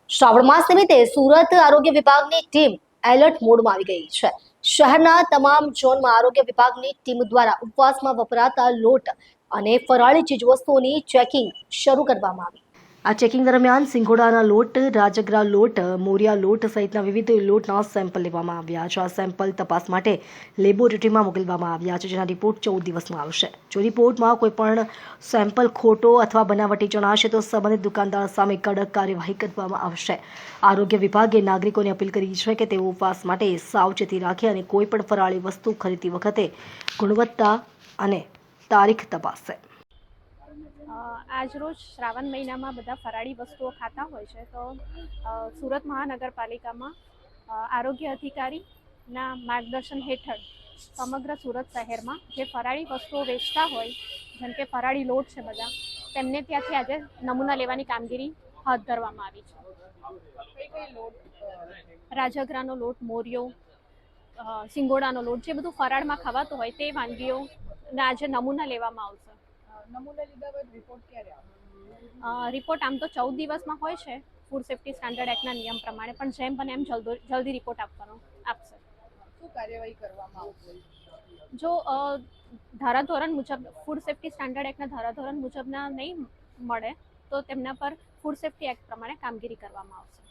શ્રાવણ માસ નિમિત્તે સુરત આરોગ્ય વિભાગની ટીમ એલર્ટ મોડમાં આવી ગઈ છે। શહેરના તમામ ઝોનમાં આરોગ્ય વિભાગની ટીમ દ્વારા ઉપવાસમાં વપરાતા લોટ અને ફરાળી ચીજવસ્તુઓની ચેકિંગ શરૂ કરવામાં આવી। આ ચેકિંગ દરમિયાન સિંગોડાના લોટ, રાજગરા લોટ, મોરિયા લોટ સહિતના વિવિધ લોટના સેમ્પલ લેવામાં આવ્યા છે। આ સેમ્પલ તપાસ માટે લેબોરેટરીમાં મોકલવામાં આવ્યા છે, જેના રિપોર્ટ 14 દિવસમાં આવશે। જો રિપોર્ટમાં કોઈ પણ સેમ્પલ ખોટો અથવા બનાવટી જણાશે તો સંબંધિત દુકાનદાર સામે કડક કાર્યવાહી કરવામાં આવશે। આરોગ્ય વિભાગે નાગરિકોને અપીલ કરી છે કે તેઓ ઉપવાસ માટે સાવચેતી રાખે અને કોઈ પણ ફરાળી વસ્તુ ખરીદતી વખતે ગુણવત્તા અને તારીખ તપાસે। આજ રોજ શ્રાવણ મહિનામાં બધા ફરાળી વસ્તુઓ ખાતા હોય છે, તો સુરત મહાનગરપાલિકામાં આરોગ્ય અધિકારીના માર્ગદર્શન હેઠળ સમગ્ર સુરત શહેરમાં જે ફરાળી વસ્તુઓ વેચતા હોય, જેમ કે ફરાળી લોટ છે બધા, તેમને ત્યાંથી આજે નમૂના લેવાની કામગીરી હાથ ધરવામાં આવી છે। રાજગરાનો લોટ, મોરિયો, સિંગોડાનો લોટ, જે બધું ફરાળમાં ખવાતું હોય તે વાનગીઓના આજે નમૂના લેવામાં આવશે। નમૂના લીધા બાદ રિપોર્ટ ક્યારે આવશે? રિપોર્ટ આમ તો 14 દિવસમાં હોય છે ફૂડ સેફ્ટી સ્ટાન્ડર્ડ એક્ટના નિયમ પ્રમાણે, પણ જેમ બને એમ જલ્દી રિપોર્ટ આપશે। શું કાર્યવાહી કરવામાં આવશે? જો ધારાધોરણ મુજબ ફૂડ સેફ્ટી સ્ટાન્ડર્ડ એક્ટના ધારાધોરણ મુજબના નહીં મળે તો તેમના પર ફૂડ સેફ્ટી એક્ટ પ્રમાણે કામગીરી કરવામાં આવશે।